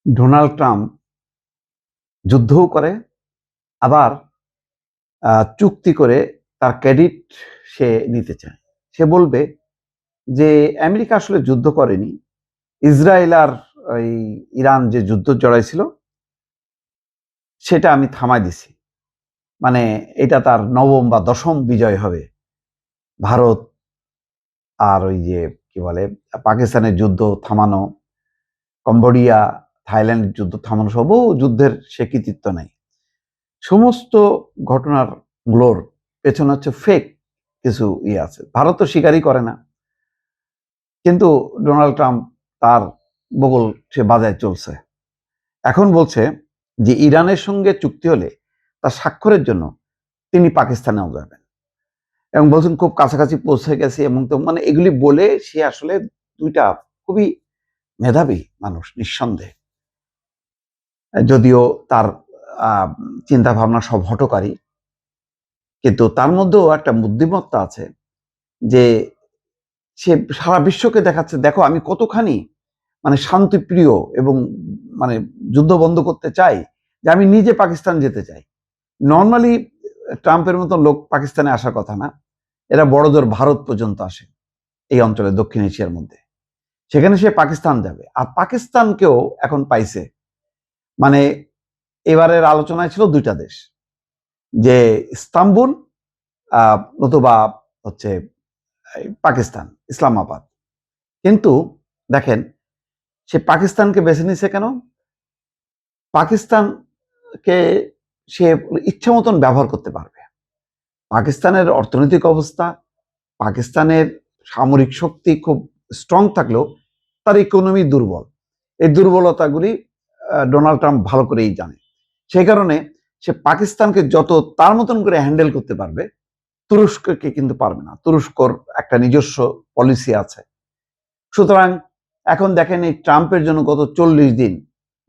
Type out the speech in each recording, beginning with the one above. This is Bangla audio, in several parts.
ডোনাল্ড ট্রাম্প যুদ্ধও করে, আবার চুক্তি করে তার ক্রেডিট সে নিতে চায়। সে বলবে যে আমেরিকা আসলে যুদ্ধ করেনি, ইসরায়েল আর ওই ইরান যে যুদ্ধ জড়াইছিল সেটা আমি থামাই দিছি। মানে এটা তার নবম বা দশম বিজয় হবে। ভারত আর ওই যে কি বলে পাকিস্তানের যুদ্ধ থামানো, কম্বোডিয়া থাইল্যান্ডের যুদ্ধ থামানো, সবও যুদ্ধের সে কৃতিত্ব নাই। সমস্ত ঘটনার গুলোর পেছনে হচ্ছে ফেক কিছু আছে। ভারত তো স্বীকারই করে না, কিন্তু ডোনাল্ড ট্রাম্প তার বগল সে বাজায় চলছে। এখন বলছে যে ইরানের সঙ্গে চুক্তি হলে তার স্বাক্ষরের জন্য তিনি পাকিস্তানেও যাবেন, এবং বলছেন খুব কাছাকাছি পৌঁছে গেছে। এবং তো মানে এগুলি বলে সে আসলে দুইটা খুবই মেধাবী মানুষ নিঃসন্দেহে, যদিও তার চিন্তা ভাবনা সব হঠকারী, কিন্তু তার মধ্যেও একটা বুদ্ধিমত্তা আছে যে সে সারা বিশ্বকে দেখাচ্ছে, দেখো আমি কতখানি মানে শান্তিপ্রিয় এবং মানে যুদ্ধ বন্ধ করতে চাই, যে আমি নিজে পাকিস্তান যেতে চাই। নর্মালি ট্রাম্পের মতো লোক পাকিস্তানে আসার কথা না, এরা বড়জোর ভারত পর্যন্ত আসে এই অঞ্চলে, দক্ষিণ এশিয়ার মধ্যে। সেখানে সে পাকিস্তান যাবে, আর পাকিস্তানকেও এখন পাইছে। মানে এবারের আলোচনায় ছিল দুইটা দেশ, যে ইস্তাম্বুল নতুবা হচ্ছে পাকিস্তান, ইসলামাবাদ। কিন্তু দেখেন সে পাকিস্তানকে বেছে নিছে কেন? পাকিস্তানকে সে ইচ্ছা মতন ব্যবহার করতে পারবে। পাকিস্তানের অর্থনৈতিক অবস্থা, পাকিস্তানের সামরিক শক্তি খুব স্ট্রং থাকলেও তার ইকোনমি দুর্বল। এই দুর্বলতাগুলি ডোনাল্ড ট্রাম্প ভালো করেই জানে। সেই কারণে সে পাকিস্তানকে যত তার মতন করে হ্যান্ডেল করতে পারবে, তুরস্ককে কিন্তু পারবে না। তুরস্কর একটা নিজস্ব পলিসি আছে। সুতরাং এখন দেখেন এই ট্রাম্পের জন্য গত 40 দিন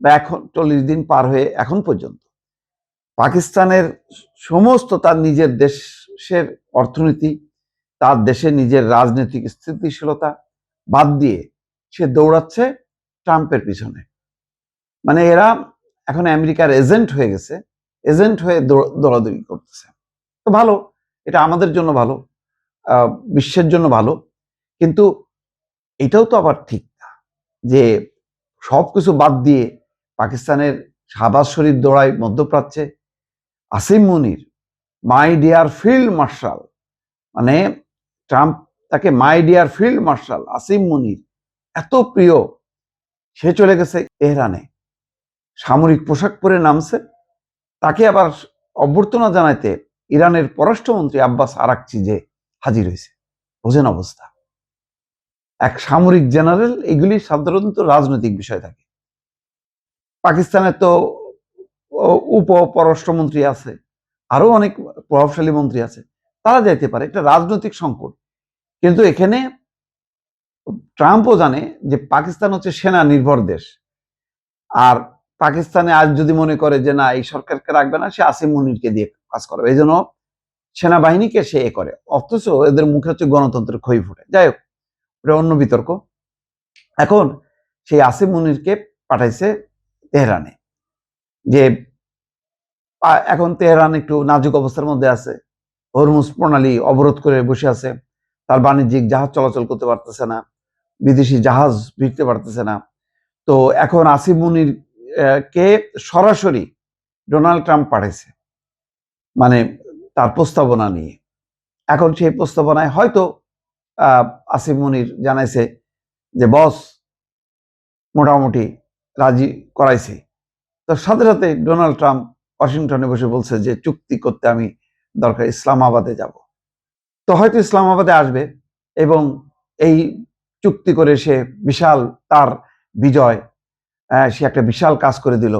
বা এখন 40 দিন পার হয়ে এখন পর্যন্ত পাকিস্তানের সমস্ত তার নিজের দেশের অর্থনীতি, তার দেশের নিজের রাজনৈতিক স্থিতিশীলতা বাদ দিয়ে সে দৌড়াচ্ছে ট্রাম্পের পিছনে। মানে এরা এখন আমেরিকার এজেন্ট হয়ে গেছে, এজেন্ট হয়ে দৌড়াদৌড়ি করতেছে। তো ভালো, এটা আমাদের জন্য ভালো, বিশ্বের জন্য ভালো। কিন্তু এটাও তো আবার ঠিক না যে সবকিছু বাদ দিয়ে পাকিস্তানের শাহবাজ শরীফ দৌড়ায় মধ্যপ্রাচ্যে। Asim Munir, my dear field marshal, মানে ট্রাম্প তাকে my dear field marshal Asim Munir এত প্রিয়, সে চলে গেছে তেহরানে, সামরিক পোশাক পরে নামছে। তাকে আবার অভ্যর্থনা জানাইতে ইরানের পররাষ্ট্রমন্ত্রী আব্বাস আরাকচি যে হাজির হয়েছে। বোঝেন অবস্থা। এক সামরিক জেনারেল, এগুলি সাধারণত রাজনৈতিক বিষয় থাকে। পাকিস্তানের তো উপ পররাষ্ট্রমন্ত্রী আছে, আরো অনেক প্রভাবশালী মন্ত্রী আছে, তারা যাইতে পারে, এটা রাজনৈতিক সংকট। কিন্তু এখানে ট্রাম্পও জানে যে পাকিস্তান হচ্ছে সেনা নির্ভর দেশ, আর পাকিস্তানে আজ যদি মনে করে যে না এই সরকারকে রাখবে না, সে আসিম মুনিরকে দিয়ে কাজ করবে, এই জন্য সেনাবাহিনীকে সে এ করে। অথচ এদের মুখে হচ্ছে গণতন্ত্রের খই ফুটে। যাই হোক, এটা অন্য বিতর্ক। এখন সেই আসিম মুনিরকে পাঠাইছে তেহরানে, যে এখন তেহরান একটু নাজুক অবস্থার মধ্যে আছে, হরমুজ প্রণালী অবরোধ করে বসে আছে, তার বাণিজ্যিক জাহাজ চলাচল করতে পারতেছে না, বিদেশি জাহাজ ভিড়তে পারতেছে না। তো এখন আসিম মুনির কে সরাসরি ডোনাল্ড ট্রাম্প পাঠাইছে, মানে তার প্রস্তাবনা নিয়ে। এখন সেই প্রস্তাবনায় হয়তো আসিম মুনির জানাইছে যে বস মোটামুটি রাজি করাইছে। তো সাথে সাথে ডোনাল্ড ট্রাম্প ওয়াশিংটনে বসে বলছে যে চুক্তি করতে আমি দরকার ইসলামাবাদে যাব। তো হয়তো ইসলামাবাদে আসবে এবং এই চুক্তি করে সে বিশাল তার বিজয়, সে একটা বিশাল কাজ করে দিল।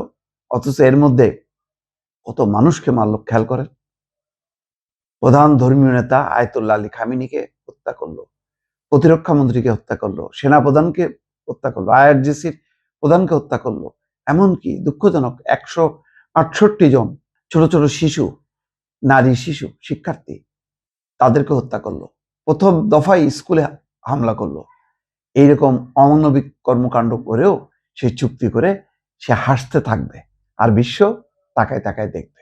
অথচ এর মধ্যে কত মানুষকে মারল খেয়াল করেন। প্রধান ধর্মীয় নেতা আয়াতুল্লাহ আলী খামিনিকে হত্যা করলো, প্রতিরক্ষা মন্ত্রীকে হত্যা করলো, সেনা প্রধানকে হত্যা করলো, আইআরজিসির প্রধানকে হত্যা করলো। এমনকি দুঃখজনক 168 জন ছোট ছোট শিশু, নারী শিশু শিক্ষার্থী, তাদেরকে হত্যা করলো। প্রথম দফায় স্কুলে হামলা করলো। এইরকম অমানবিক কর্মকাণ্ড করেও সে চুক্তি করে সে হাসতে থাকবে আর বিশ্ব তাকায় তাকায় দেখবে।